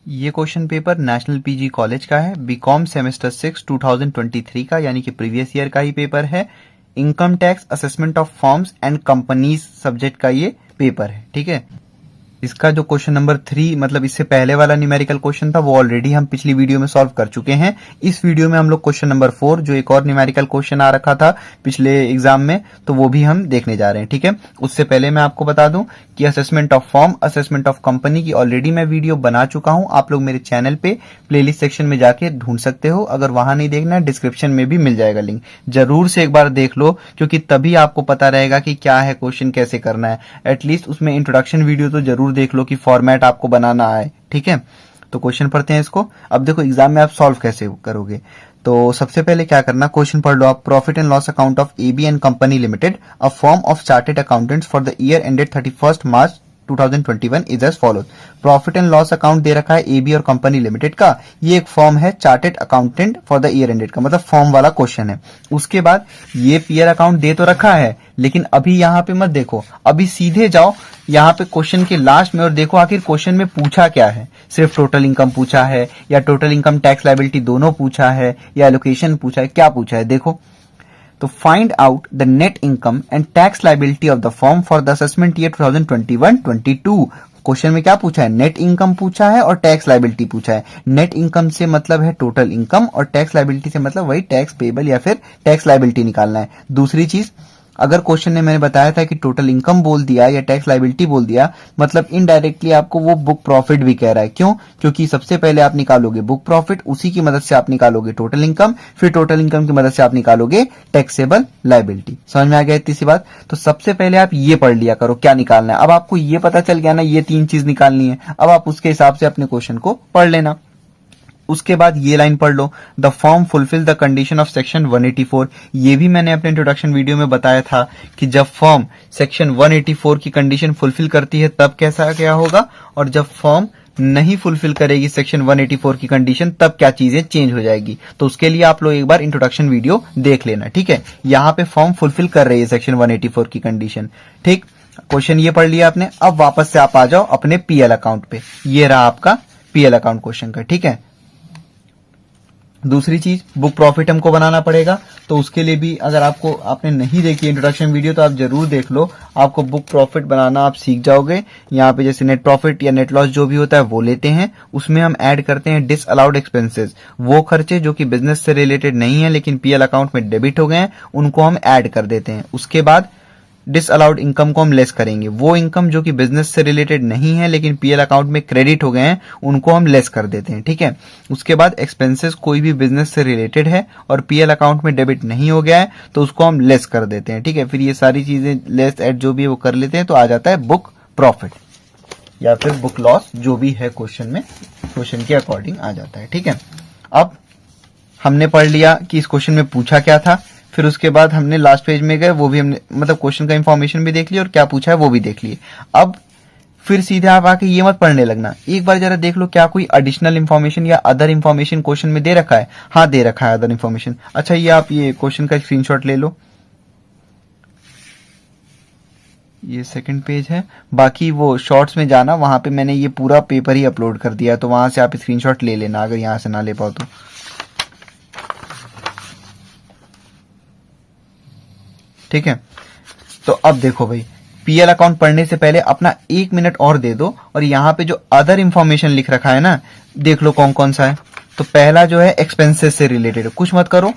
ये question paper national PG college का है, बीकॉम सेमेस्टर 6 2023 का, यानी कि प्रीवियस ईयर का ही पेपर है। Income tax assessment of firms and companies subject का ये पेपर है। ठीक है, इसका जो क्वेश्चन नंबर 3 मतलब इससे पहले वाला न्यूमेरिकल क्वेश्चन था वो ऑलरेडी हम पिछली वीडियो में सॉल्व कर चुके हैं। इस वीडियो में हम लोग क्वेश्चन नंबर 4 जो एक और न्यूमेरिकल क्वेश्चन आ रखा था पिछले एग्जाम में, तो वो भी हम देखने जा रहे हैं। ठीक है, उससे पहले मैं आपको बता दूं कि assessment of form, assessment of company की ऑलरेडी मैं वीडियो बना चुका हूं। आप लोग मेरे चैनल पे प्लेलिस्ट सेक्शन में जाके ढूंढ सकते हो। अगर वहां नहीं देखना है डिस्क्रिप्शन में भी मिल जाएगा लिंक, जरूर से एक बार देख लो, क्योंकि तभी आपको पता रहेगा कि क्या है क्वेश्चन कैसे करना है। एटलीस्ट उसमें इंट्रोडक्शन वीडियो तो जरूर देख लो कि फॉर्मेट आपको बनाना आए। ठीक है, तो क्वेश्चन पढ़ते हैं इसको। अब देखो एग्जाम में आप सॉल्व कैसे करोगे, तो सबसे पहले क्या करना, क्वेश्चन पढ़ लो आप। Profit and loss account of AB and company limited, a firm of chartered accountants for the year ended 31 March 2021 is as follows. Profit and loss account दे रखा है एबी और कंपनी लिमिटेड का। ये एक फॉर्म है chartered accountant for the year ended का, मतलब फॉर्म वाला क्वेश्चन है। उसके बाद ये पीयर अकाउंट दे तो रखा है, लेकिन अभी यहां पे मत देखो, अभी सीधे जाओ यहाँ पे क्वेश्चन के लास्ट में और देखो आखिर क्वेश्चन में पूछा क्या है। सिर्फ टोटल इनकम पूछा है, या टोटल इनकम टैक्स लायबिलिटी दोनों पूछा है, या एलोकेशन पूछा है, क्या पूछा है देखो। तो find out the net income and tax liability of the firm for the assessment year 2021-22। Question में क्या पूछा है, नेट इनकम पूछा है और टैक्स लायबिलिटी पूछा है। नेट इनकम से मतलब है टोटल इनकम, और टैक्स लायबिलिटी से मतलब वही टैक्स पेबल या फिर टैक्स लायबिलिटी निकालना है। दूसरी चीज, अगर क्वेश्चन ने मैंने बताया था कि टोटल इनकम बोल दिया या टैक्स लायबिलिटी बोल दिया, मतलब इनडायरेक्टली आपको वो बुक प्रॉफिट भी कह रहा है। क्यों? क्योंकि सबसे पहले आप निकालोगे बुक प्रॉफिट, उसी की मदद से आप निकालोगे टोटल इनकम, फिर टोटल इनकम की मदद से आप निकालोगे टैक्सेबल लायबिलिटी। समझ में आ गया इतनी सी बात? तो सबसे पहले आप ये पढ़ लिया करो क्या निकालना है। अब आपको ये पता चल गया ना, ये 3 चीज निकालनी है। अब आप उसके हिसाब से अपने क्वेश्चन को पढ़ लेना। उसके बाद ये लाइन पढ़ लो, the firm fulfil the condition of section 184। ये भी मैंने अपने इंट्रोडक्शन वीडियो में बताया था कि जब फर्म सेक्शन 184 की कंडीशन फुलफिल करती है तब कैसा क्या होगा, और जब फर्म नहीं फुलफिल करेगी सेक्शन 184 की कंडीशन तब क्या चीजें चेंज हो जाएगी। तो उसके लिए आप लोग एक बार इंट्रोडक्शन वीडियो देख लेना। ठीक है, यहाँ पे फर्म फुलफिल कर रही है सेक्शन 184 की कंडीशन। ठीक, क्वेश्चन ये पढ़ लिया आपने। अब वापस से आप आ जाओ अपने पीएल अकाउंट पे। ये रहा आपका पीएल अकाउंट क्वेश्चन का। ठीक है, दूसरी चीज बुक प्रॉफिट हमको बनाना पड़ेगा, तो उसके लिए भी अगर आपने नहीं देखी इंट्रोडक्शन वीडियो तो आप जरूर देख लो। आपको बुक प्रॉफिट बनाना आप सीख जाओगे। यहाँ पे जैसे नेट प्रॉफिट या नेट लॉस जो भी होता है वो लेते हैं, उसमें हम ऐड करते हैं डिसअलाउड एक्सपेंसेस। वो खर्चे जो कि बिजनेस से रिलेटेड नहीं है लेकिन पीएल अकाउंट में डेबिट हो गए हैं, उनको हम ऐड कर देते हैं। उसके बाद डिसअलाउड इनकम को हम लेस करेंगे। वो इनकम जो कि बिजनेस से रिलेटेड नहीं है लेकिन पीएल अकाउंट में क्रेडिट हो गए हैं, उनको हम लेस कर देते हैं। ठीक है, उसके बाद एक्सपेंसेस कोई भी बिजनेस से रिलेटेड है और पीएल अकाउंट में डेबिट नहीं हो गया है तो उसको हम लेस कर देते हैं। ठीक है, फिर ये सारी चीजें लेस एड जो भी है वो कर लेते हैं, तो आ जाता है बुक प्रॉफिट या फिर बुक लॉस, जो भी है क्वेश्चन में, क्वेश्चन के अकॉर्डिंग आ जाता है। ठीक है, अब हमने पढ़ लिया कि इस क्वेश्चन में पूछा क्या था। फिर उसके बाद हमने लास्ट पेज में गए, वो भी हमने मतलब क्वेश्चन का इंफॉर्मेशन भी देख लिया और क्या पूछा है वो भी देख लिए। अब फिर सीधे आप आके ये मत पढ़ने लगना, एक बार जरा देख लो क्या कोई एडिशनल इंफॉर्मेशन या अदर इंफॉर्मेशन क्वेश्चन में दे रखा है। हाँ दे रखा है अदर इंफॉर्मेशन। अच्छा, ये आप ये क्वेश्चन का स्क्रीनशॉट ले लो, ये सेकंड पेज है। बाकी वो शॉर्ट्स में जाना, वहां पे मैंने ये पूरा पेपर ही अपलोड कर दिया, तो वहां से आप स्क्रीनशॉट ले लेना अगर यहां से ना ले पाओ तो। ठीक है, तो अब देखो भाई, पीएल अकाउंट पढ़ने से पहले अपना 1 मिनट और दे दो, और यहाँ पे जो अदर इंफॉर्मेशन लिख रखा है ना, देख लो कौन कौन सा है। तो पहला जो है एक्सपेंसेस से रिलेटेड, कुछ मत करो,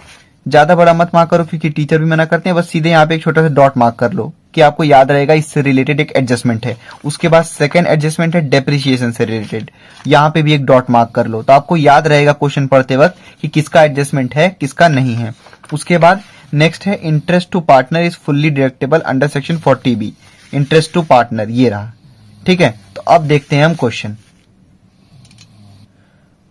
ज्यादा बड़ा मत मार्क करो क्योंकि टीचर भी मना करते हैं। बस सीधे यहाँ पे एक छोटा सा डॉट मार्क कर लो कि आपको याद रहेगा इससे रिलेटेड एक एडजस्टमेंट है। उसके बाद सेकंड एडजस्टमेंट है डेप्रिसिएशन से रिलेटेड, यहाँ पे भी एक डॉट मार्क कर लो, तो आपको याद रहेगा क्वेश्चन पढ़ते वक्त कि किसका एडजस्टमेंट है किसका नहीं है। उसके बाद नेक्स्ट है interest to partner is fully deductible under section 40B। Interest to partner ये रहा। ठीक है, तो अब देखते हैं हम क्वेश्चन।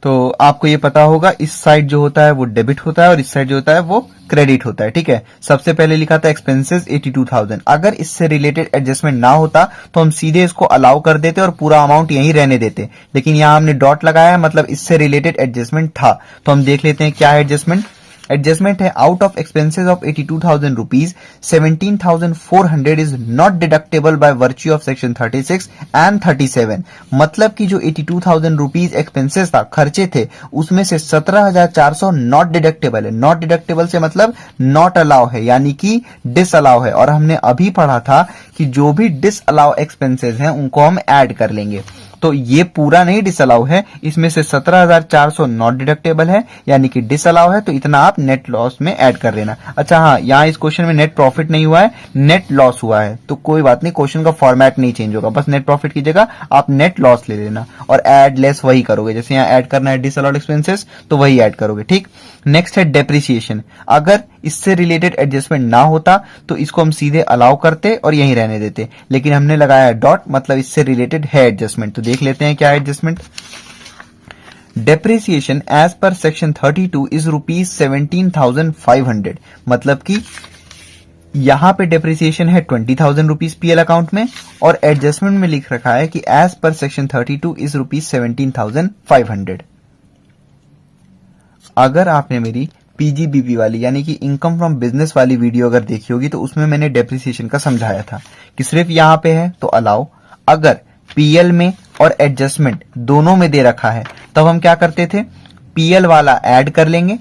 तो आपको ये पता होगा इस साइड जो होता है वो डेबिट होता है और इस साइड जो होता है वो क्रेडिट होता है। ठीक है, सबसे पहले लिखा था एक्सपेंसेस 82,000। अगर इससे रिलेटेड एडजस्टमेंट ना होता तो हम सीधे इसको अलाउ कर देते और पूरा अमाउंट यहीं रहने देते, लेकिन यहां हमने डॉट लगाया है, मतलब इससे रिलेटेड एडजस्टमेंट था। तो हम देख लेते हैं क्या है एडजस्टमेंट। एडजस्टमेंट है out of expenses of 82,000 rupees 17,400 is not deductible by virtue of section 36 and 37। मतलब कि जो 82,000 रुपीज एक्सपेंसेस था, खर्चे थे, उसमें से 17,400 नॉट डिडक्टेबल है। नॉट डिडक्टेबल से मतलब नॉट अलाउ है, यानी कि डिस अलाउ है। और हमने अभी पढ़ा था कि जो भी डिस अलाउ एक्सपेंसेस हैं उनको हम ऐड कर लेंगे। तो ये पूरा नहीं डिसअलाउ है, इसमें से 17,400 नॉट डिडक्टेबल है, यानी कि डिसअलाउ है, तो इतना आप नेट लॉस में ऐड कर लेना। अच्छा हाँ, यहाँ इस क्वेश्चन में नेट प्रॉफिट नहीं हुआ है, नेट लॉस हुआ है, तो कोई बात नहीं, क्वेश्चन का फॉर्मेट नहीं चेंज होगा, बस नेट प्रॉफिट की जगह आप नेट लॉस ले लेना और ऐड लेस वही करोगे। जैसे यहाँ ऐड करना है डिसअलाउड एक्सपेंसेस, तो वही ऐड करोगे। ठीक, नेक्स्ट है डेप्रिसिएशन। अगर इससे रिलेटेड एडजस्टमेंट ना होता तो इसको हम सीधे अलाउ करते और यहीं रहने देते, लेकिन हमने लगाया डॉट, मतलब इससे रिलेटेड है एडजस्टमेंट। तो देख लेते हैं क्या है adjustment. Depreciation as per section 32 is rupees 17,500। मतलब कि यहां पे डेप्रिसिएशन है 20,000 रुपीज पीएल अकाउंट में, और एडजस्टमेंट में लिख रखा है कि as per section 32 is rupees 17,500। अगर आपने मेरी पीजीबीपी वाली यानी कि इनकम फ्रॉम बिजनेस वाली वीडियो अगर देखी होगी तो उसमें मैंने डेप्रिसिएशन का समझाया था कि सिर्फ यहां पे है तो अलाउ, अगर पीएल में और एडजस्टमेंट दोनों में दे रखा है तब हम क्या करते थे, पीएल वाला ऐड कर लेंगे,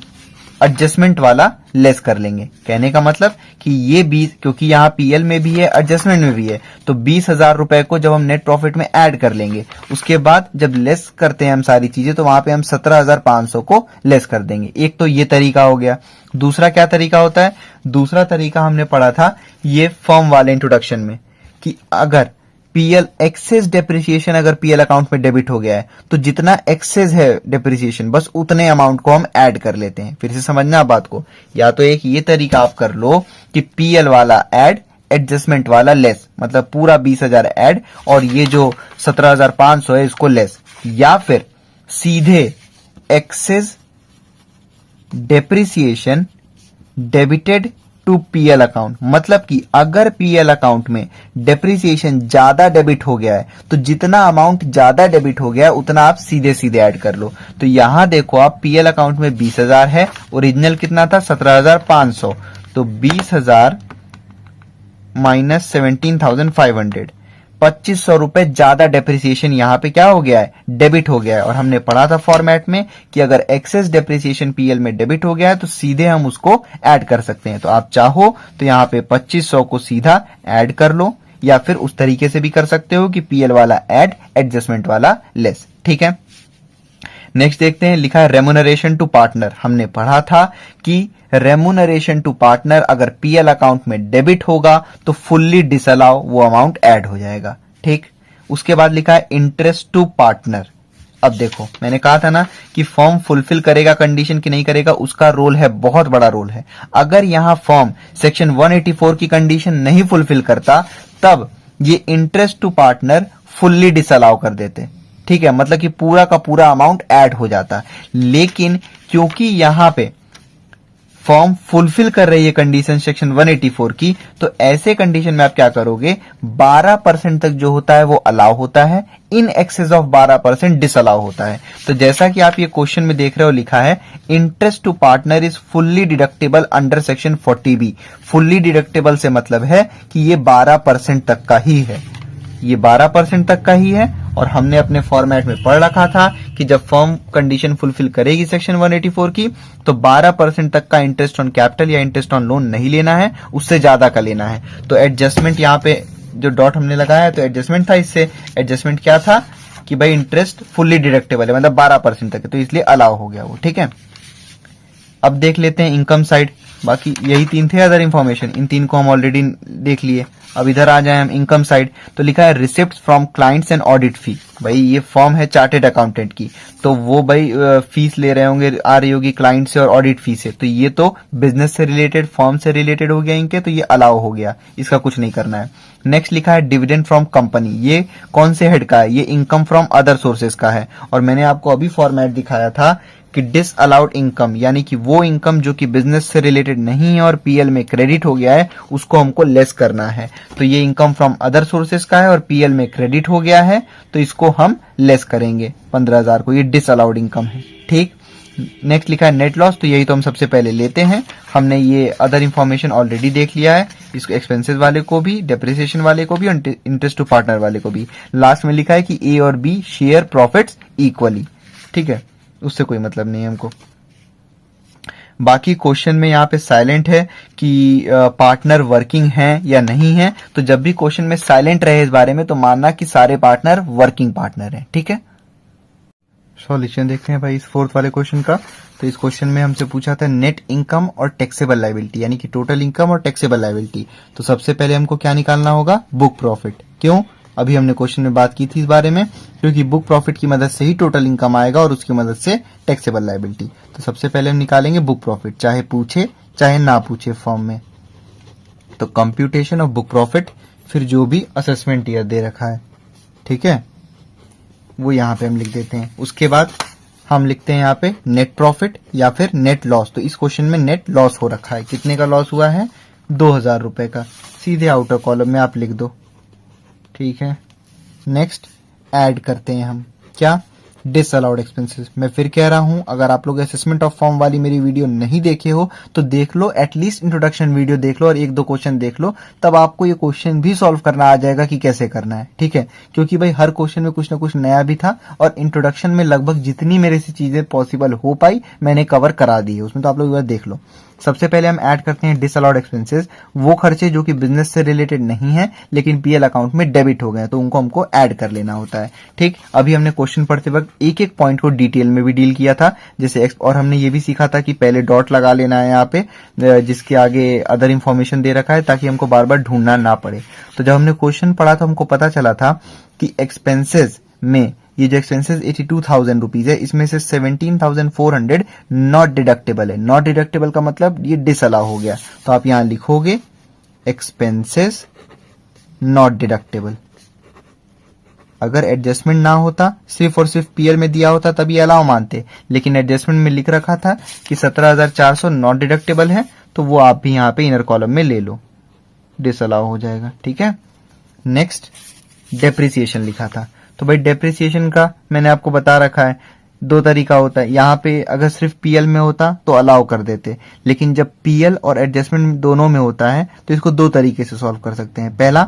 एडजस्टमेंट वाला लेस कर लेंगे। कहने का मतलब कि ये 20, क्योंकि यहाँ पीएल में भी है एडजस्टमेंट में भी है, तो 20,000 रुपए को जब हम नेट प्रॉफिट में ऐड कर लेंगे, उसके बाद जब लेस करते हैं हम सारी चीजें तो वहां पे हम 17,500 को लेस कर देंगे। एक तो ये तरीका हो गया। दूसरा क्या तरीका होता है, दूसरा तरीका हमने पढ़ा था ये फॉर्म वाले इंट्रोडक्शन में, कि अगर पीएल एक्सेस डेप्रिसिएशन अगर पीएल अकाउंट में डेबिट हो गया है तो जितना एक्सेस है डेप्रिसिएशन बस उतने अमाउंट को हम ऐड कर लेते हैं। फिर से समझना बात को, या तो एक ये तरीका आप कर लो कि पीएल वाला ऐड, एडजस्टमेंट वाला लेस, मतलब पूरा 20,000 ऐड और ये जो 17,500 है इसको लेस, या फिर सीधे excess depreciation debited to PL account. मतलब कि अगर पीएल अकाउंट में डेप्रिसिएशन ज्यादा डेबिट हो गया है तो जितना अमाउंट ज्यादा डेबिट हो गया है उतना आप सीधे सीधे ऐड कर लो। तो यहां देखो आप पीएल अकाउंट में 20,000 है, ओरिजिनल कितना था 17,500, तो 20,000 माइनस 17,500, 2,500 रुपए ज्यादा डेप्रिसिएशन यहां पे क्या हो गया है, डेबिट हो गया है। और हमने पढ़ा था फॉर्मेट में कि अगर एक्सेस डेप्रिसिएशन पीएल में डेबिट हो गया है तो सीधे हम उसको ऐड कर सकते हैं। तो आप चाहो तो यहां पे 2,500 को सीधा ऐड कर लो, या फिर उस तरीके से भी कर सकते हो कि पीएल वाला ऐड, एडजस्टमेंट वाला लेस। ठीक है, नेक्स्ट देखते हैं, लिखा है रेम्यूनरेशन टू पार्टनर। हमने पढ़ा था कि रेम्यूनरेशन टू पार्टनर अगर पीएल अकाउंट में डेबिट होगा तो फुल्ली डिसअलाउ वो अमाउंट ऐड हो जाएगा। ठीक, उसके बाद लिखा है इंटरेस्ट टू पार्टनर। अब देखो मैंने कहा था ना कि फॉर्म फुलफिल करेगा कंडीशन की नहीं करेगा, उसका रोल है, बहुत बड़ा रोल है। अगर यहां फॉर्म सेक्शन 184 की कंडीशन नहीं फुलफिल करता तब ये interest to partner fully disallow कर देते। ठीक है, मतलब कि पूरा का पूरा अमाउंट ऐड हो जाता। लेकिन क्योंकि यहां पे फॉर्म फुलफिल कर रही है कंडीशन सेक्शन 184 की, तो ऐसे कंडीशन में आप क्या करोगे, 12% तक जो होता है वो अलाउ होता है, इन एक्सेस ऑफ 12% डिसअलाउ होता है। तो जैसा कि आप ये क्वेश्चन में देख रहे हो लिखा है interest to partner is fully deductible under section 40B। Fully deductible से मतलब है कि ये 12% तक का ही है, ये 12% तक का ही है। और हमने अपने फॉर्मेट में पढ़ रखा था कि जब फर्म कंडीशन फुलफिल करेगी सेक्शन 184 की तो 12% तक का इंटरेस्ट ऑन कैपिटल या इंटरेस्ट ऑन लोन नहीं लेना है, उससे ज्यादा का लेना है। तो एडजस्टमेंट यहाँ पे जो डॉट हमने लगाया तो एडजस्टमेंट था, इससे एडजस्टमेंट क्या था कि भाई इंटरेस्ट फुल्ली डिडक्टेबल है, मतलब 12% तक है, तो इसलिए अलाउ हो गया वो। ठीक है, अब देख लेते हैं इनकम साइड। बाकी यही 3 थे अदर इंफॉर्मेशन, इन 3 को हम ऑलरेडी देख लिए। अब इधर आ जाए हम इनकम साइड, तो लिखा है receipt from clients and audit fee. भाई ये फॉर्म है चार्टेड अकाउंटेंट की, तो वो भाई फीस ले रहे होंगे, आ रही होगी क्लाइंट से और ऑडिट फी से, तो ये तो बिजनेस से रिलेटेड, फॉर्म से रिलेटेड हो गया इनके, तो ये अलाउ हो गया, इसका कुछ नहीं करना है। नेक्स्ट लिखा है डिविडेंड फ्रॉम कंपनी। ये कौन से हेड का है, ये इनकम फ्रॉम अदर सोर्सेज का है। और मैंने आपको अभी फॉर्मेट दिखाया था कि डिसअलाउड इनकम, यानी कि वो इनकम जो कि बिजनेस से रिलेटेड नहीं है और पीएल में क्रेडिट हो गया है, उसको हमको लेस करना है। तो ये इनकम फ्रॉम अदर सोर्सेज का है और पीएल में क्रेडिट हो गया है, तो इसको हम लेस करेंगे 15,000 को, ये डिसअलाउड इनकम है। ठीक, नेक्स्ट लिखा है नेट लॉस, तो यही तो हम सबसे पहले लेते हैं। हमने ये अदर इंफॉर्मेशन ऑलरेडी देख लिया है, इसको एक्सपेंसेस वाले को भी, डेप्रिसिएशन वाले को भी और इंटरेस्ट टू पार्टनर वाले को भी। लास्ट में लिखा है कि ए और बी शेयर प्रॉफिट्स इक्वली, ठीक है, उससे कोई मतलब नहीं है हमको। बाकी क्वेश्चन में यहाँ पे साइलेंट है कि पार्टनर वर्किंग है या नहीं है, तो जब भी क्वेश्चन में साइलेंट रहे इस बारे में तो मानना कि सारे पार्टनर वर्किंग पार्टनर हैं, ठीक है। सॉल्यूशन देखते हैं भाई इस फोर्थ वाले क्वेश्चन का। तो इस क्वेश्चन में हमसे पूछा था नेट इनकम और टैक्सेबल लायबिलिटी, यानी कि टोटल इनकम और टैक्सेबल लायबिलिटी। तो सबसे पहले हमको क्या निकालना होगा, बुक प्रॉफिट। क्यों, अभी हमने क्वेश्चन में बात की थी इस बारे में, क्योंकि बुक प्रॉफिट की मदद से ही टोटल इनकम आएगा और उसकी मदद से टैक्सेबल लायबिलिटी। तो सबसे पहले हम निकालेंगे बुक प्रॉफिट, चाहे पूछे चाहे ना पूछे फॉर्म में। तो कंप्यूटेशन ऑफ बुक प्रॉफिट, फिर जो भी असेसमेंट ईयर दे रखा है, ठीक है, वो यहाँ पे हम लिख देते हैं। उसके बाद हम लिखते हैं यहाँ पे नेट प्रॉफिट या फिर नेट लॉस। तो इस क्वेश्चन में नेट लॉस हो रखा है, कितने का लॉस हुआ है, 2000 रुपए का, सीधे आउटर कॉलम में आप लिख दो, ठीक है। नेक्स्ट ऐड करते हैं हम क्या, डिसअलाउड एक्सपेंसेस। मैं फिर कह रहा हूं, अगर आप लोग असेसमेंट ऑफ फॉर्म वाली मेरी वीडियो नहीं देखे हो तो देख लो, एटलीस्ट इंट्रोडक्शन वीडियो देख लो और एक दो क्वेश्चन देख लो, तब आपको ये क्वेश्चन भी सॉल्व करना आ जाएगा कि कैसे करना है, ठीक है। क्योंकि भाई हर क्वेश्चन में कुछ ना कुछ नया भी था और इंट्रोडक्शन में लगभग जितनी मेरे से चीजें पॉसिबल हो पाई मैंने कवर करा दी है उसमें, तो आप लोग देख लो। सबसे पहले हम ऐड करते हैं डिसअलाउड एक्सपेंसेस, वो खर्चे जो कि बिजनेस से रिलेटेड नहीं है लेकिन पीएल अकाउंट में डेबिट हो गए, तो उनको हमको ऐड कर लेना होता है, ठीक। अभी हमने क्वेश्चन पढ़ते वक्त एक एक पॉइंट को डिटेल में भी डील किया था, जैसे और हमने ये भी सीखा था कि पहले डॉट लगा लेना है यहाँ पे जिसके आगे अदर इंफॉर्मेशन दे रखा है, ताकि हमको बार बार ढूंढना ना पड़े। तो जब हमने क्वेश्चन पढ़ा तो हमको पता चला था कि एक्सपेंसेस में ये जो एक्सपेंसेस 82,000 रुपीज है, इसमें से 17,400 नॉट डिडक्टेबल है। नॉट डिडक्टेबल का मतलब ये डिसअलाउ हो गया, तो आप यहां लिखोगे एक्सपेंसेस नॉट डिडक्टेबल। अगर एडजस्टमेंट ना होता, सिर्फ और सिर्फ पीएल में दिया होता तभी अलाउ मानते, लेकिन एडजस्टमेंट में लिख रखा था कि 17,400 नॉट डिडक्टेबल है, तो वो आप भी यहां पे इनर कॉलम में ले लो, डिसअलाउ हो जाएगा, ठीक है। नेक्स्ट डेप्रिसिएशन लिखा था, तो भाई डेप्रिसिएशन का मैंने आपको बता रखा है, दो तरीका होता है। यहाँ पे अगर सिर्फ पीएल में होता तो अलाउ कर देते, लेकिन जब पीएल और एडजस्टमेंट दोनों में होता है तो इसको दो तरीके से सॉल्व कर सकते हैं। पहला,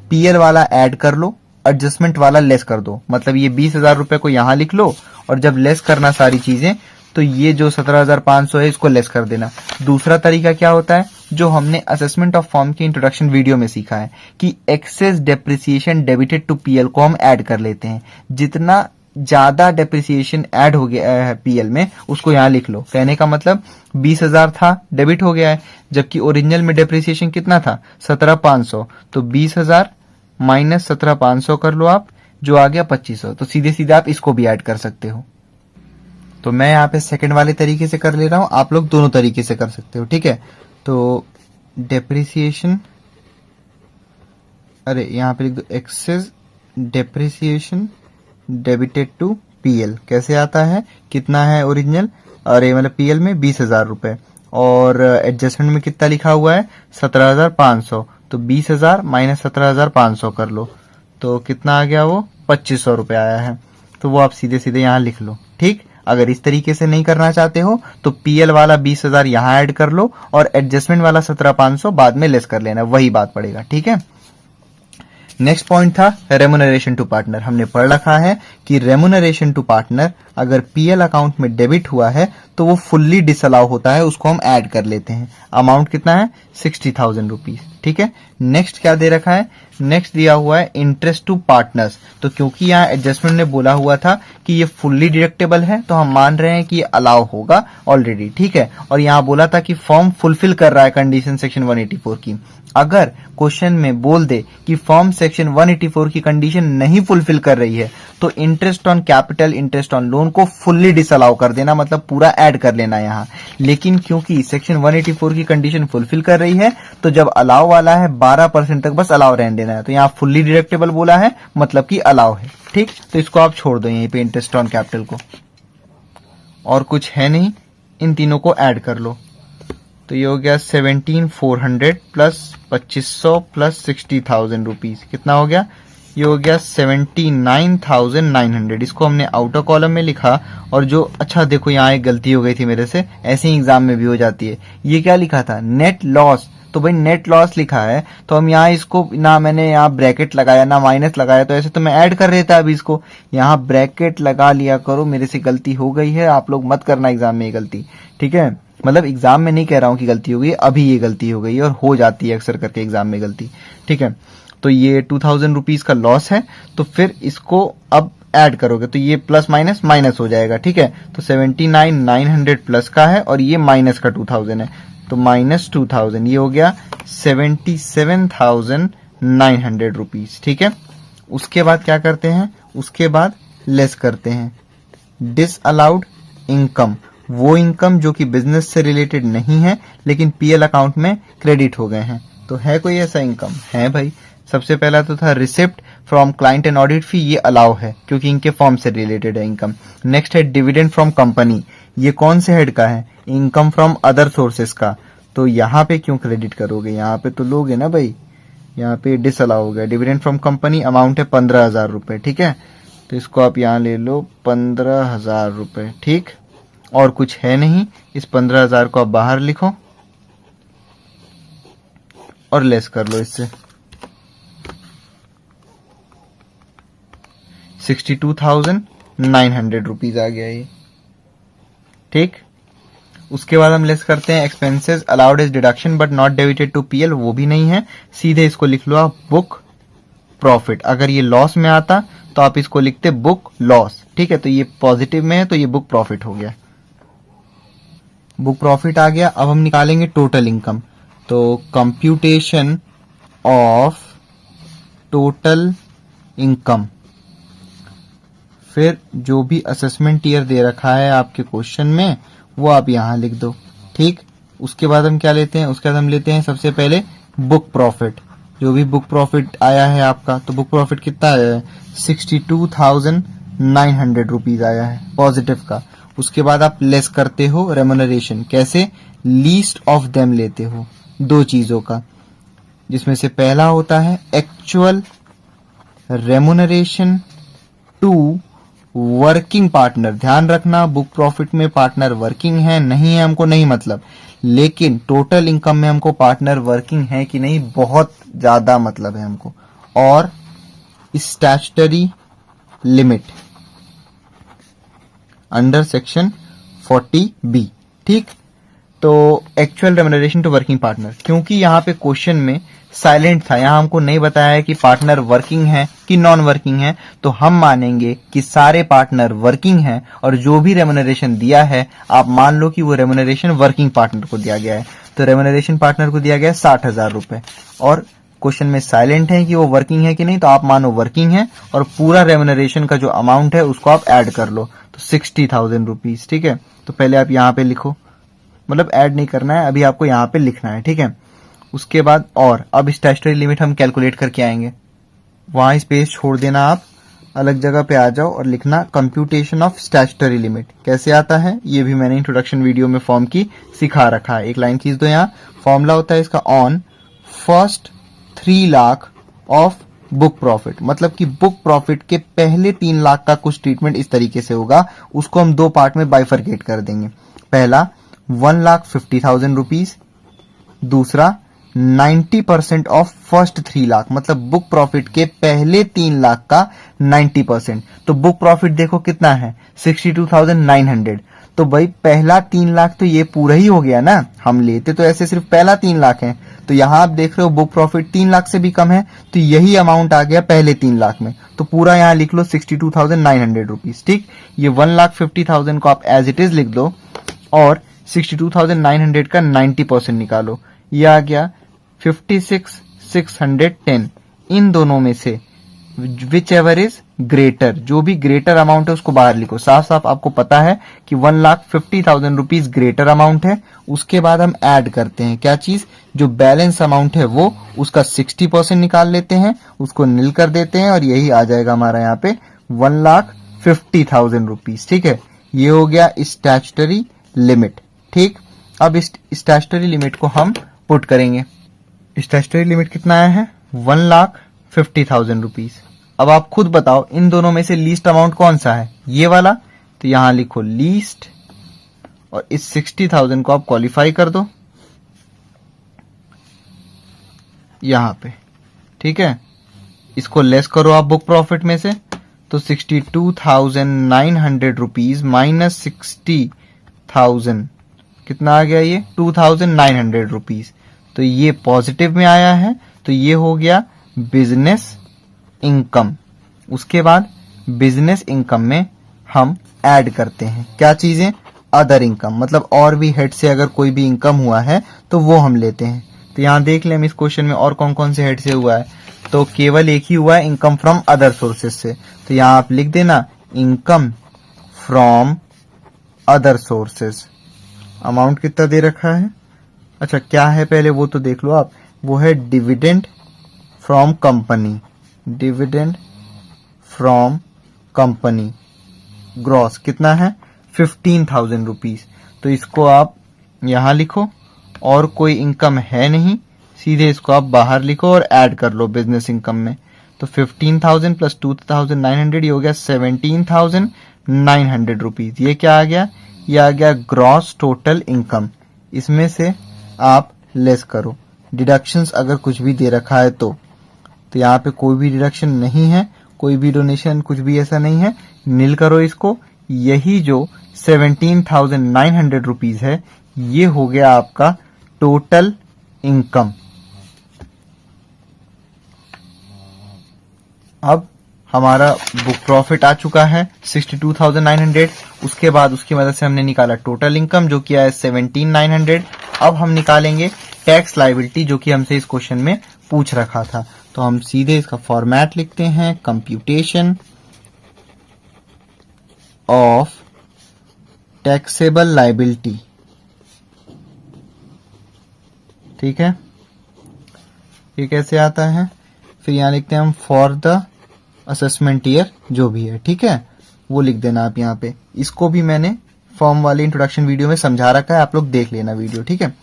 पीएल वाला ऐड कर लो, एडजस्टमेंट वाला लेस कर दो, मतलब ये 20,000 रुपए को यहां लिख लो और जब लेस करना सारी चीजें तो ये जो 17,500 है इसको लेस कर देना। दूसरा तरीका क्या होता है, जो हमने असेसमेंट ऑफ फॉर्म के इंट्रोडक्शन वीडियो में सीखा है कि excess depreciation debited to PL को हम ऐड कर लेते हैं। जितना ज्यादा डेप्रिसिएशन ऐड हो गया है पीएल में उसको यहां लिख लो। कहने का मतलब 20,000 था, डेबिट हो गया है, जबकि ओरिजिनल में डेप्रिसिएशन कितना था, 17,500, तो 20,000 माइनस 17,500 कर लो आप, जो आ गया 2,500। तो सीधे सीधे आप इसको भी ऐड कर सकते हो। तो मैं यहाँ पे सेकंड वाले तरीके से कर ले रहा हूं, आप लोग दोनों तरीके से कर सकते हो, ठीक है। तो डेप्रिसिएशन, अरे यहाँ पे लिख दो excess depreciation debited to PL. कैसे आता है, कितना है ओरिजिनल, अरे मतलब पीएल में 20,000 रुपए और एडजस्टमेंट में कितना लिखा हुआ है 17,500, तो 20,000 माइनस 17,500 कर लो, तो कितना आ गया, वो 2,500 रुपए आया है। तो वो आप सीधे सीधे यहाँ लिख लो, ठीक। अगर इस तरीके से नहीं करना चाहते हो तो पीएल वाला 20,000 यहां ऐड कर लो और एडजस्टमेंट वाला 17,500 बाद में लेस कर लेना, वही बात पड़ेगा, ठीक है। नेक्स्ट पॉइंट था रेमुनरेशन टू पार्टनर। हमने पढ़ रखा है कि रेमुनरेशन टू पार्टनर अगर पीएल अकाउंट में डेबिट हुआ है तो वो फुल्ली डिसअलाउ होता है, उसको हम ऐड कर लेते हैं। अमाउंट कितना है, 60,000 रुपीज, ठीक है। नेक्स्ट क्या दे रखा है, नेक्स्ट दिया हुआ है इंटरेस्ट टू पार्टनर्स। तो क्योंकि यहाँ एडजस्टमेंट ने बोला हुआ था कि ये फुल्ली डिडक्टेबल है तो हम मान रहे हैं कि ये अलाउ होगा ऑलरेडी, ठीक है। और यहाँ बोला था कि फॉर्म फुलफिल कर रहा है कंडीशन सेक्शन 184 की। अगर क्वेश्चन में बोल दे कि फॉर्म सेक्शन 184 की कंडीशन नहीं फुलफिल कर रही है तो interest on capital, interest on loan को फुल्ली डिसअलाउ कर देना, मतलब पूरा ऐड कर लेना यहाँ। लेकिन क्योंकि सेक्शन 184 की कंडीशन फुलफिल कर रही है तो जब अलाउ वाला है 12% तक बस अलाउ रहने देना है, तो यहाँ फुल्ली डिडक्टेबल बोला है मतलब कि अलाउ है, ठीक। तो इसको आप छोड़ दो यहीं पे इंटरेस्ट ऑन कैपिटल को, और कुछ है नहीं, इन तीनों को ऐड कर लो। तो ये हो गया 17,400 प्लस 2,500 प्लस 60,000 रुपीज, कितना हो गया ये हो गया 79,900। इसको हमने आउटर कॉलम में लिखा और जो अच्छा देखो यहाँ एक गलती हो गई थी मेरे से, ऐसे ही एग्जाम में भी हो जाती है। ये क्या लिखा था, नेट लॉस, तो भाई नेट लॉस लिखा है तो हम यहाँ इसको ना मैंने यहाँ ब्रैकेट लगाया ना माइनस लगाया, तो ऐसे तो मैं ऐड कर देता अभी इसको, यहाँ ब्रैकेट लगा लिया करो। मेरे से गलती हो गई है, आप लोग मत करना एग्जाम में ये गलती, ठीक है। मतलब एग्जाम में नहीं कह रहा हूँ कि गलती हो गई, अभी ये गलती हो गई है और हो जाती है अक्सर करके एग्जाम में गलती, ठीक है। तो ये 2000 रुपीज का लॉस है, तो फिर इसको अब ऐड करोगे तो ये प्लस माइनस माइनस हो जाएगा, ठीक है। तो 79,900 प्लस का है और ये माइनस का 2000 है, तो माइनस 2000, ये हो गया 77,900 रुपीज, ठीक है। उसके बाद क्या करते हैं, उसके बाद लेस करते हैं डिसअलाउड इनकम, वो इनकम जो कि बिजनेस से रिलेटेड नहीं है लेकिन पीएल अकाउंट में क्रेडिट हो गए हैं। तो है कोई ऐसा इनकम, है भाई। सबसे पहला तो था receipt from client and audit fee, ये अलाउ है क्योंकि इनके फॉर्म से रिलेटेड है इनकम। नेक्स्ट है डिविडेंड फ्रॉम कंपनी, ये कौन से हेड का है, इनकम फ्रॉम अदर सोर्सेस का, तो यहाँ पे क्यों क्रेडिट करोगे, यहाँ पे तो लोगे ना भाई, यहाँ पे डिसअलाउ हो गया। डिविडेंड फ्रॉम कंपनी अमाउंट है 15,000 रुपए, ठीक है, तो इसको आप यहाँ ले लो 15,000 रुपए, ठीक। और कुछ है नहीं, इस 15,000 को आप बाहर लिखो और लेस कर लो इससे 62,900 रुपीज आ गया ये, ठीक। उसके बाद हम लेस करते हैं expenses allowed as deduction but not debited to PL, वो भी नहीं है, सीधे इसको लिख लो आप बुक प्रॉफिट। अगर ये लॉस में आता तो आप इसको लिखते बुक लॉस, ठीक है। तो ये पॉजिटिव में है तो ये बुक प्रॉफिट हो गया, बुक प्रॉफिट आ गया। अब हम निकालेंगे टोटल इनकम, तो कंप्यूटेशन ऑफ टोटल इनकम, फिर जो भी असेसमेंट ईयर दे रखा है आपके क्वेश्चन में वो आप यहां लिख दो, ठीक। उसके बाद हम क्या लेते हैं, उसके बाद हम लेते हैं सबसे पहले बुक प्रॉफिट, जो भी बुक प्रॉफिट आया है आपका, तो बुक प्रॉफिट कितना आया है 62,900 रुपीज आया है पॉजिटिव का। उसके बाद आप लेस करते हो रेम्यूनरेशन, कैसे, लीस्ट ऑफ देम लेते हो दो चीजों का, जिसमें से पहला होता है actual remuneration to working partner. ध्यान रखना बुक प्रॉफिट में पार्टनर वर्किंग है नहीं है हमको नहीं मतलब, लेकिन टोटल इनकम में हमको पार्टनर वर्किंग है कि नहीं बहुत ज्यादा मतलब है हमको। और statutory limit under section 40B, ठीक। तो actual remuneration to working partner, क्योंकि यहाँ पे क्वेश्चन में साइलेंट था, यहाँ हमको नहीं बताया है कि पार्टनर वर्किंग है कि नॉन वर्किंग है, तो हम मानेंगे कि सारे पार्टनर वर्किंग हैं और जो भी रेम्यूनरेशन दिया है आप मान लो कि वो रेम्यूनरेशन वर्किंग पार्टनर को दिया गया है। तो रेम्यूनरेशन पार्टनर को दिया गया 60,000 रुपए और क्वेश्चन में साइलेंट है कि वो वर्किंग है कि नहीं, तो आप मानो वर्किंग है और पूरा रेम्यूनरेशन का जो अमाउंट है उसको आप ऐड कर लो, तो 60,000 रुपीज, ठीक है। तो पहले आप यहाँ पे लिखो, मतलब ऐड नहीं करना है अभी, आपको यहाँ पे लिखना है, ठीक है। उसके बाद और अब स्टैट्यूटरी लिमिट हम कैलकुलेट करके आएंगे, वहां स्पेस छोड़ देना, आप अलग जगह पे आ जाओ और लिखना कंप्यूटेशन ऑफ स्टैट्यूटरी लिमिट। कैसे आता है ये भी मैंने इंट्रोडक्शन वीडियो में फॉर्म की सिखा रखा है, एक लाइन खींच दो। यहाँ फॉर्मूला होता है इसका on first 3 lakh of book profit, मतलब कि बुक प्रॉफिट के पहले 3 लाख का कुछ ट्रीटमेंट इस तरीके से होगा, उसको हम दो पार्ट में बाइफरकेट कर देंगे। पहला 1,50,000 रुपीज, दूसरा 90% ऑफ फर्स्ट 3 लाख, मतलब बुक प्रॉफिट के पहले 3 लाख का 90%। तो बुक प्रॉफिट देखो कितना है 62,900, तो भाई पहला 3 लाख तो ये पूरा ही हो गया ना, हम लेते तो ऐसे सिर्फ पहला 3 लाख है, तो यहां आप देख रहे हो बुक प्रॉफिट 3 लाख से भी कम है, तो यही अमाउंट आ गया पहले 3 लाख में, तो पूरा यहां लिख लो 62,900 रुपीज, ठीक। ये 1,50,000 को आप एज इट इज लिख दो और 62,900 का 90% निकालो, ये आ गया 56,610। इन दोनों में से विच एवर इज ग्रेटर, जो भी ग्रेटर अमाउंट है उसको बाहर लिखो। साफ साफ आपको पता है कि 1,50,000 रुपीज ग्रेटर अमाउंट है। उसके बाद हम ऐड करते हैं क्या चीज, जो बैलेंस अमाउंट है वो उसका 60% निकाल लेते हैं, उसको नील कर देते हैं और यही आ जाएगा हमारा यहाँ पे 1,50,000 रुपीज, ठीक है। ये हो गया स्टैट्यूटरी लिमिट, ठीक। अब इस स्टैट्यूटरी लिमिट को हम पुट करेंगे। स्टैट्यूटरी लिमिट कितना आया है 1,50,000 रुपीज, अब आप खुद बताओ इन दोनों में से लीस्ट अमाउंट कौन सा है, ये वाला, तो यहां लिखो लीस्ट और इस 60,000 को आप क्वालिफाई कर दो यहां पे, ठीक है। इसको लेस करो आप बुक प्रॉफिट में से, तो 62,900 रुपीज माइनस 60,000 कितना आ गया, ये 2,900 रुपीज। तो ये पॉजिटिव में आया है, तो ये हो गया बिजनेस इनकम। उसके बाद बिजनेस इनकम में हम ऐड करते हैं क्या चीजें, अदर इनकम, मतलब और भी हेड से अगर कोई भी इनकम हुआ है तो वो हम लेते हैं। तो यहां देख लें हम इस क्वेश्चन में और कौन कौन से हेड से हुआ है, तो केवल एक ही हुआ है, इनकम फ्रॉम अदर सोर्सेस से। तो यहां आप लिख देना income from other sources. Amount कितना दे रखा है, अच्छा क्या है पहले वो तो देख लो आप, वो है dividend from company, dividend from company gross कितना है 15,000 रुपीज। तो इसको आप यहां लिखो, और कोई इनकम है नहीं, सीधे इसको आप बाहर लिखो और ऐड कर लो बिजनेस इनकम में। तो 15,000 प्लस 2,900 ये हो गया 17,900 रुपीज। ये क्या आ गया, ये आ गया ग्रॉस टोटल इनकम। इसमें से आप लेस करो डिडक्शंस अगर कुछ भी दे रखा है तो यहाँ पे कोई भी डिडक्शन नहीं है, कोई भी डोनेशन कुछ भी ऐसा नहीं है, नील करो इसको। यही जो 17,900 रुपीज है ये हो गया आपका टोटल इनकम। अब हमारा बुक प्रॉफिट आ चुका है 62,900। उसके बाद उसकी मदद से हमने निकाला टोटल इनकम जो किया है 17,900। अब हम निकालेंगे टैक्स लायबिलिटी जो कि हमसे इस क्वेश्चन में पूछ रखा था। तो हम सीधे इसका फॉर्मेट लिखते हैं, कंप्यूटेशन ऑफ टैक्सेबल लायबिलिटी, ठीक है। ये कैसे आता है, फिर यहां लिखते हैं हम फॉर द असेसमेंट ईयर जो भी है, ठीक है, वो लिख देना आप यहाँ पे। इसको भी मैंने फॉर्म वाले इंट्रोडक्शन वीडियो में समझा रखा है, आप लोग देख लेना वीडियो, ठीक है।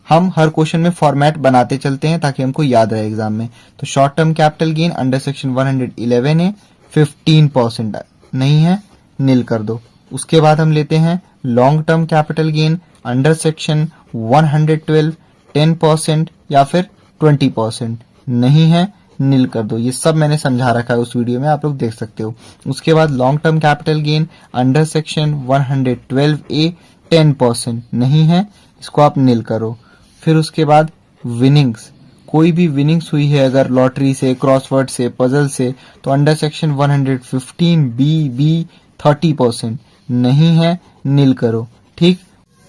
हम हर क्वेश्चन में फॉर्मेट बनाते चलते हैं ताकि हमको याद रहे एग्जाम में। तो short term capital gain under section 111 है 15% नहीं है, नील कर दो। उसके बाद हम लेते हैं long term capital gain under section 112 10% या फिर 20% नहीं है, नील कर दो। ये सब मैंने समझा रखा है उस वीडियो में, आप लोग देख सकते हो। उसके बाद long term capital gain under section 112A 10% नहीं है, इसको आप नील करो। फिर उसके बाद विनिंग्स, कोई भी विनिंग्स हुई है अगर लॉटरी से, क्रॉसवर्ड से, पजल से, तो अंडर सेक्शन 115B 30% नहीं है, नील करो, ठीक।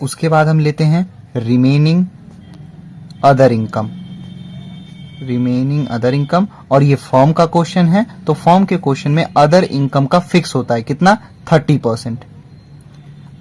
उसके बाद हम लेते हैं remaining other income, remaining other income, और ये फॉर्म का क्वेश्चन है तो फॉर्म के क्वेश्चन में अदर इनकम का फिक्स होता है कितना 30%।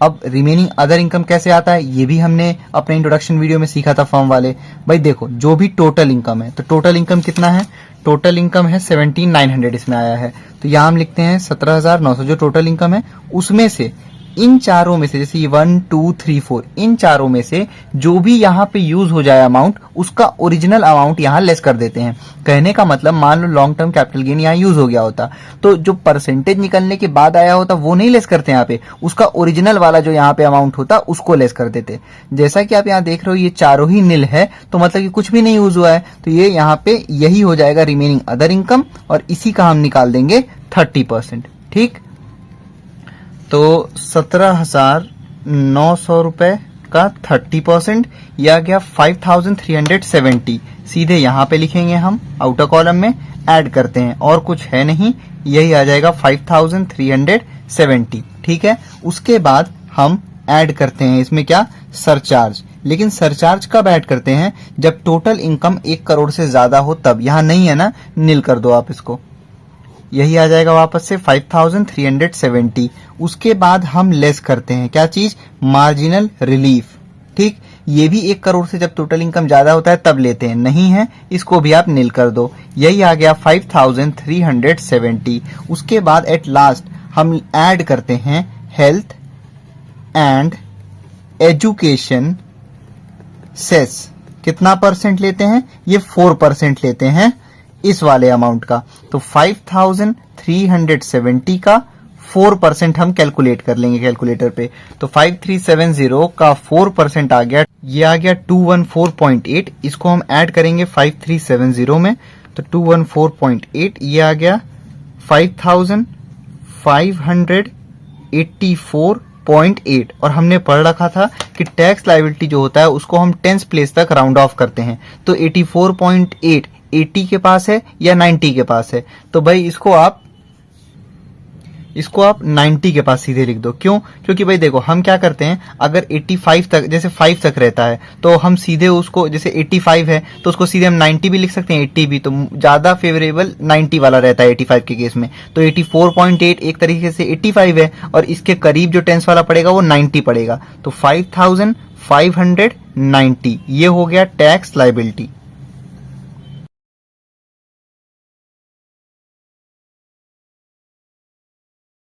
अब रिमेनिंग अदर इनकम कैसे आता है ये भी हमने अपने इंट्रोडक्शन वीडियो में सीखा था फॉर्म वाले। भाई देखो जो भी टोटल इनकम है, तो टोटल इनकम कितना है, टोटल इनकम है 17,900 इसमें आया है। तो यहां हम लिखते हैं 17,900 जो टोटल इनकम है, उसमें से इन चारों में से, जैसे 1 2 3 4, इन चारों में से जो भी यहाँ पे यूज हो जाए अमाउंट, उसका ओरिजिनल अमाउंट यहाँ लेस कर देते हैं। कहने का मतलब मान लो लॉन्ग टर्म कैपिटल गेन यहाँ यूज हो गया होता, तो जो परसेंटेज निकलने के बाद आया होता वो नहीं लेस करते यहाँ पे, उसका ओरिजिनल वाला जो यहाँ पे अमाउंट होता उसको लेस कर देते। जैसा कि आप यहाँ देख रहे हो ये चारों ही नील है, तो मतलब कि कुछ भी नहीं यूज हुआ है, तो ये यहाँ पे यही हो जाएगा रिमेनिंग अदर इनकम, और इसी का हम निकाल देंगे 30%, ठीक। तो 17,900 रुपए का 30% यह आ गया 5,370। सीधे यहाँ पे लिखेंगे हम आउटर कॉलम में, ऐड करते हैं और कुछ है नहीं, यही आ जाएगा 5,370, ठीक है। उसके बाद हम ऐड करते हैं इसमें क्या, सरचार्ज। लेकिन सरचार्ज कब ऐड करते हैं, जब टोटल इनकम 1 करोड़ से ज्यादा हो तब। यहां नहीं है ना, नील कर दो आप इसको, यही आ जाएगा वापस से 5,370। उसके बाद हम लेस करते हैं क्या चीज, मार्जिनल रिलीफ, ठीक। ये भी 1 करोड़ से जब टोटल इनकम ज्यादा होता है तब लेते हैं, नहीं है, इसको भी आप नील कर दो। यही आ गया 5,370। उसके बाद एट लास्ट हम ऐड करते हैं हेल्थ एंड एजुकेशन सेस। कितना परसेंट लेते हैं, ये 4% लेते हैं। इस वाले अमाउंट का। तो 5370 का 4% हम कैलकुलेट कर लेंगे कैलकुलेटर पे। तो 5370 का 4% आ गया, ये आ गया 214.8। इसको हम ऐड करेंगे 5370 में, तो 214.8 ये आ गया 5584.8। और हमने पढ़ रखा था कि टैक्स लायबिलिटी जो होता है उसको हम टेंस प्लेस तक राउंड ऑफ करते हैं। तो 84.8 80 के पास है या 90 के पास है, तो भाई इसको आप 90 के पास सीधे लिख दो। क्यों? क्योंकि भाई देखो हम क्या करते हैं, अगर 85 तक, जैसे 5 तक रहता है तो हम सीधे उसको, जैसे 85 है तो उसको सीधे हम 90 भी लिख सकते हैं, 80 भी, तो ज्यादा फेवरेबल 90 वाला रहता है 85 के केस में। तो 84.8 एक तरीके से 85 है और इसके करीब जो टेंस वाला पड़ेगा वो 90 पड़ेगा। तो 5590 ये हो गया टैक्स लायबिलिटी।